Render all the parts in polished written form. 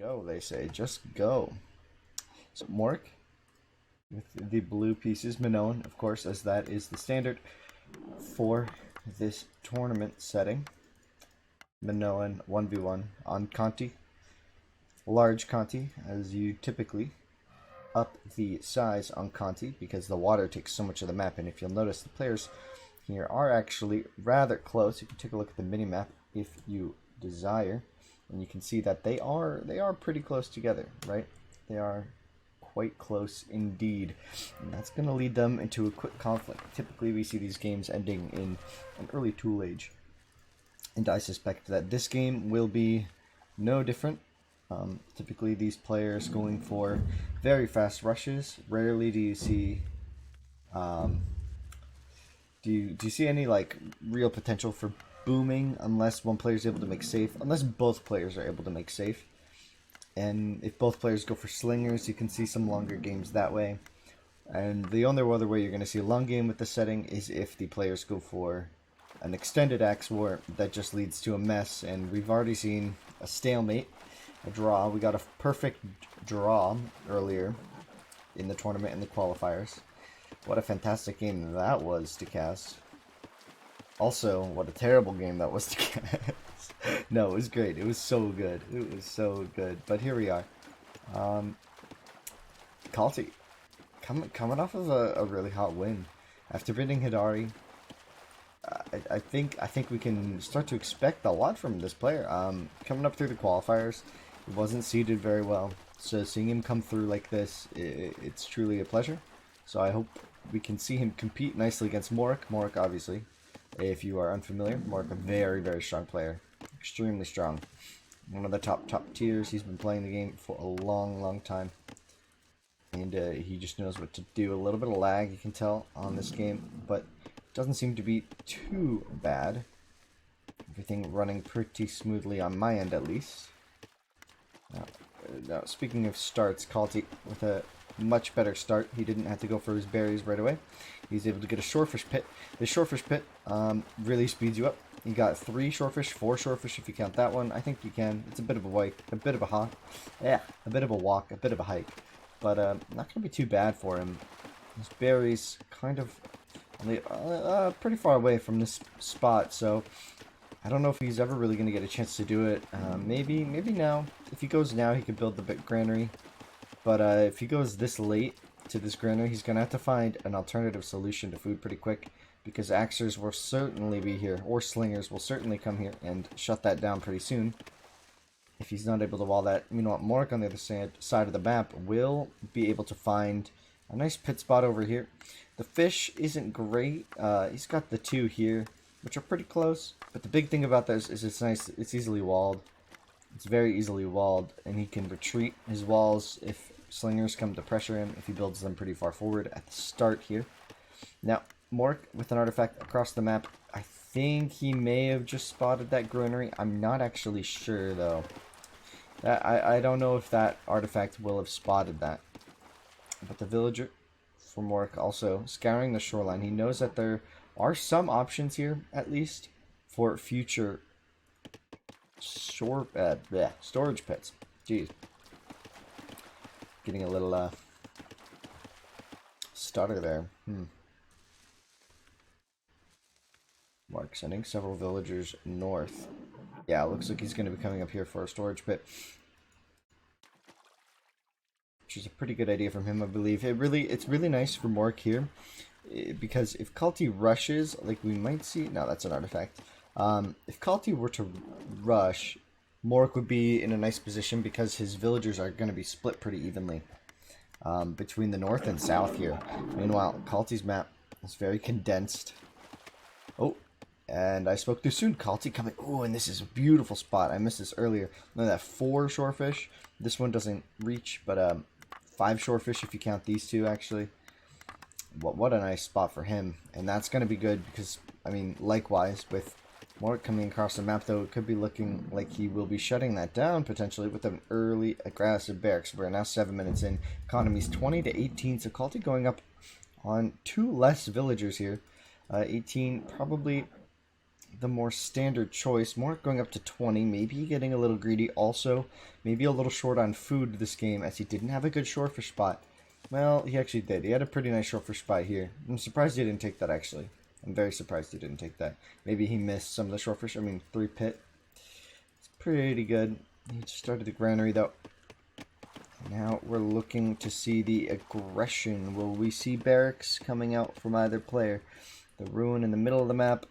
Go, they say. Just go. So Morec with the blue pieces, Minoan, of course, as that is the standard for this tournament setting. Minoan 1v1 on Conti. Large Conti, as you typically up the size on Conti because the water takes so much of the map. And if you'll notice, the players here are actually rather close. You can take a look at the mini map if you desire, and you can see that they are pretty close together, right? They are quite close indeed, and that's going to lead them into a quick conflict. Typically, we see these games ending in an early tool age, and I suspect that this game will be no different. Typically, these players going for very fast rushes. Rarely do you see do you see any like real potential for booming unless one player is able to make safe, unless both players are able to make safe. And if both players go for slingers, you can see some longer games that way. And the only other way you're going to see a long game with this setting is if the players go for an extended axe war that just leads to a mess. And we've already seen a stalemate, a draw. We got a perfect draw earlier in the tournament in the qualifiers. What a fantastic game that was to cast. Also, what a terrible game that was to cast. No, it was great. It was so good. It was so good. But here we are. Kalte, coming off of a really hot win. After beating Hidari, I think we can start to expect a lot from this player. Coming up through the qualifiers, he wasn't seeded very well. So seeing him come through like this, it's truly a pleasure. So I hope we can see him compete nicely against Morec. Morec, obviously, if you are unfamiliar, Morec, a very, very strong player. Extremely strong. One of the top tiers. He's been playing the game for a long time. And he just knows what to do. A little bit of lag, you can tell, on this game. But it doesn't seem to be too bad. Everything running pretty smoothly on my end, at least. Now speaking of starts, Kalte with a much better start. He didn't have to go for his berries right away. He's able to get a shorefish pit. The shorefish pit really speeds you up. You got 3 shorefish, 4 shorefish if you count that one. I think you can. It's a bit of a walk, a bit of a hike. Yeah, a bit of a walk, a bit of a hike. But not going to be too bad for him. His berries kind of pretty far away from this spot, so I don't know if he's ever really going to get a chance to do it. Maybe now. If he goes now, he could build the big granary. But if he goes this late to this granary, he's going to have to find an alternative solution to food pretty quick, because axers will certainly be here, or slingers will certainly come here and shut that down pretty soon. If he's not able to wall that, you know what, Morec on the other side of the map will be able to find a nice pit spot over here. The fish isn't great. He's got the 2 here, which are pretty close. But the big thing about this is it's nice. It's easily walled. It's very easily walled, and he can retreat his walls if slingers come to pressure him, if he builds them pretty far forward at the start here. Now, Morec with an artifact across the map. I think he may have just spotted that granary. I'm not actually sure, though. I don't know if that artifact will have spotted that. But the villager for Morec also scouring the shoreline. He knows that there are some options here, at least, for future storage pits. Jeez. Getting a little stutter there. Morec sending several villagers north. Yeah, it looks like he's going to be coming up here for a storage pit, which is a pretty good idea from him, I believe. It's really nice for Morec here, because if Kalte rushes, like we might see... No, that's an artifact. If Kalte were to rush, Morec would be in a nice position because his villagers are going to be split pretty evenly between the north and south here. Meanwhile, Kalte's map is very condensed. Oh, and I spoke too soon. Kalte coming. Oh, and this is a beautiful spot. I missed this earlier. Look at that, 4 shorefish. This one doesn't reach, but 5 shorefish if you count these 2, actually. What a nice spot for him. And that's going to be good because, I mean, likewise, with Morec coming across the map, though, it could be looking like he will be shutting that down, potentially, with an early aggressive barracks. We're now 7 minutes in. Economy's 20 to 18, so Kalte going up on 2 less villagers here. 18, probably the more standard choice. Morec going up to 20, maybe getting a little greedy. Also, maybe a little short on food this game as he didn't have a good shorefish spot. Well, he actually did. He had a pretty nice shorefish spot here. I'm surprised he didn't take that, actually. I'm very surprised he didn't take that. Maybe he missed some of the shorefish. I mean, 3 pit. It's pretty good. He just started the granary, though. Now we're looking to see the aggression. Will we see barracks coming out from either player? The ruin in the middle of the map,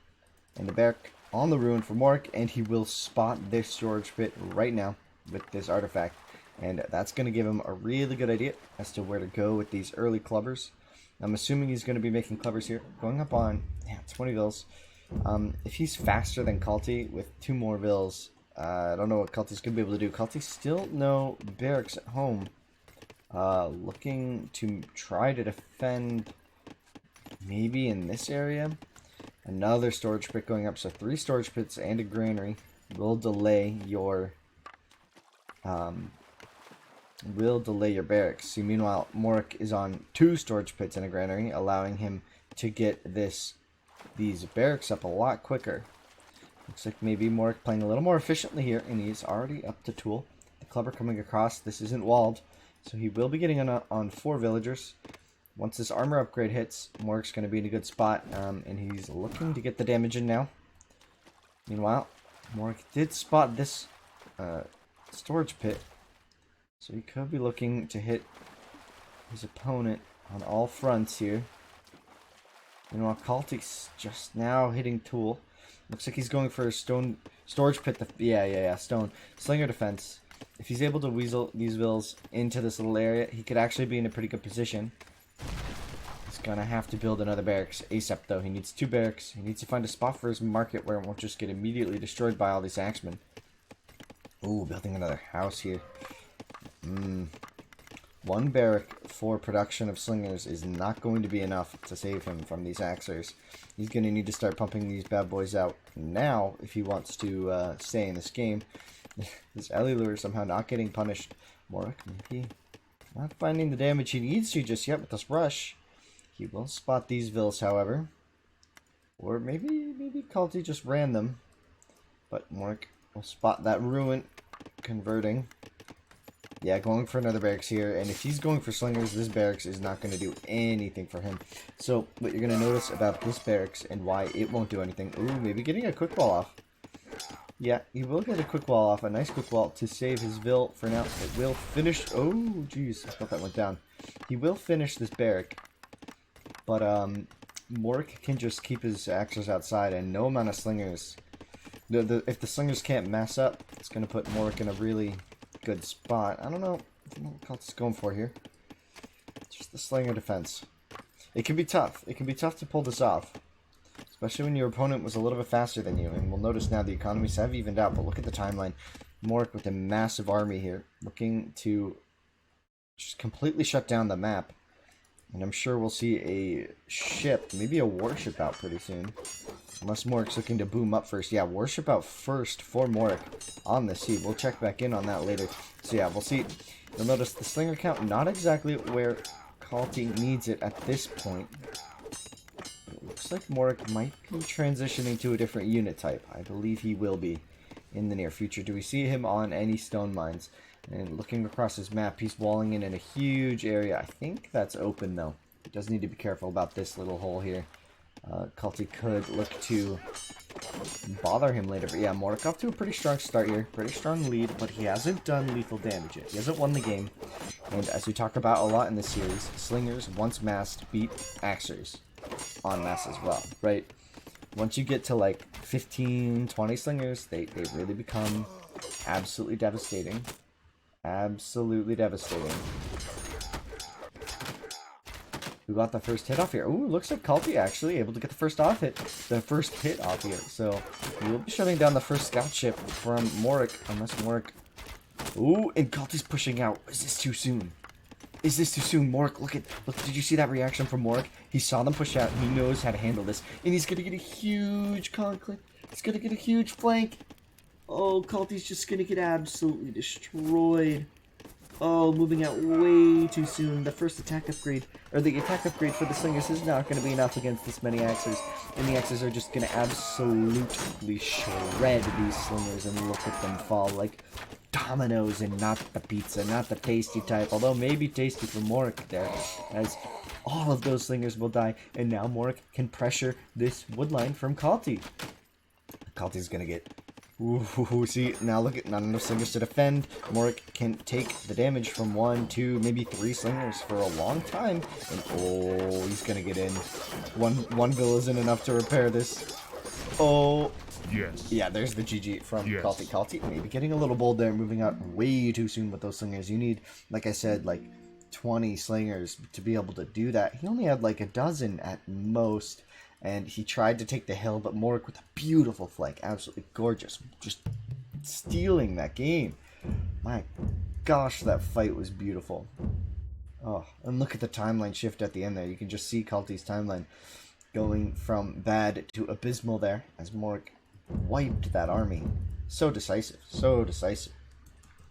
and the barrack on the ruin for Morec, and he will spot this storage pit right now with this artifact. And that's going to give him a really good idea as to where to go with these early clubbers. I'm assuming he's going to be making clubbers here. Going up on 20 vills. If he's faster than Kalte with 2 more vills, I don't know what Kalte's going to be able to do. Kalte's still no barracks at home. Looking to try to defend maybe in this area. Another storage pit going up. So 3 storage pits and a granary will delay your barracks. See, meanwhile, Morec is on 2 storage pits and a granary, allowing him to get these barracks up a lot quicker. Looks like maybe Morec playing a little more efficiently here, and he's already up to Tool. The clubber coming across. This isn't walled, so he will be getting on 4 villagers. Once this armor upgrade hits, Morec's going to be in a good spot, and he's looking to get the damage in now. Meanwhile, Morec did spot this storage pit, so he could be looking to hit his opponent on all fronts here. Meanwhile, Kalte's just now hitting Tool. Looks like he's going for a stone storage pit. Stone slinger defense. If he's able to weasel these vills into this little area, he could actually be in a pretty good position. He's gonna have to build another barracks ASAP, though. He needs 2 barracks. He needs to find a spot for his market where it won't just get immediately destroyed by all these axemen. Ooh, building another house here. 1 barrack for production of slingers is not going to be enough to save him from these axers. He's going to need to start pumping these bad boys out now if he wants to stay in this game. This Ellie lure somehow not getting punished. Morec maybe not finding the damage he needs to just yet with this rush. He will spot these vills, however. Or maybe Kalte just ran them. But Morec will spot that ruin converting. Yeah, going for another barracks here, and if he's going for slingers, this barracks is not going to do anything for him. So, what you're going to notice about this barracks and why it won't do anything... Ooh, maybe getting a quick wall off. Yeah, he will get a quick wall off, a nice quick wall to save his vill for now. It will finish... Oh, jeez, I thought that went down. He will finish this barrack, but Morec can just keep his axers outside, and no amount of slingers... If the slingers can't mess up, it's going to put Morec in a really... good spot. I don't know what Kalte's going for here. Just the slinger defense. It can be tough. It can be tough to pull this off. Especially when your opponent was a little bit faster than you. And we'll notice now the economies have evened out, but look at the timeline. Morec with a massive army here. Looking to just completely shut down the map. And I'm sure we'll see a ship, maybe a warship out pretty soon. Unless Morec's looking to boom up first. Yeah, warship out first for Morec on the sea. We'll check back in on that later. So yeah, we'll see. You'll notice the slinger count not exactly where Kalte needs it at this point. But it looks like Morec might be transitioning to a different unit type. I believe he will be in the near future. Do we see him on any stone mines? And looking across his map, he's walling in a huge area. I think that's open, though. He does need to be careful about this little hole here. Kalte could look to bother him later. But yeah, Morec off to a pretty strong start here. Pretty strong lead, but he hasn't done lethal damage yet. He hasn't won the game. And as we talk about a lot in this series, slingers, once massed, beat axers en masse as well, right? Once you get to like 15, 20 slingers, they really become absolutely devastating. Absolutely devastating. We got the first hit off here. Ooh, looks like Kalte actually able to get the first hit off here. So we will be shutting down the first scout ship from Morec, unless Morec. Ooh, and Kalte's pushing out. Is this too soon? Is this too soon? Morec, look, did you see that reaction from Morec? He saw them push out. He knows how to handle this. And he's gonna get a huge conclave. He's gonna get a huge flank. Oh, Kalte's just gonna get absolutely destroyed. Oh, moving out way too soon. The first attack upgrade, or the attack upgrade for the slingers is not going to be enough against this many axes. And the axes are just going to absolutely shred these slingers, and look at them fall like dominoes, and not the pizza, not the tasty type. Although maybe tasty for Morec there, as all of those slingers will die. And now Morec can pressure this woodline from Kalte. Kalte's going to get... Ooh, see, now look at, not enough slingers to defend. Morec can take the damage from 1, 2, maybe 3 slingers for a long time. And oh, he's gonna get in. One bill isn't enough to repair this. Oh. Yes. Yeah, there's the GG from Yes. Kalte. Kalte maybe getting a little bold there, moving out way too soon with those slingers. You need, like I said, like 20 slingers to be able to do that. He only had like a dozen at most. And he tried to take the hill, but Morec with a beautiful flank. Absolutely gorgeous. Just stealing that game. My gosh, that fight was beautiful. Oh, and look at the timeline shift at the end there. You can just see Kalte's timeline going from bad to abysmal there as Morec wiped that army. So decisive. So decisive.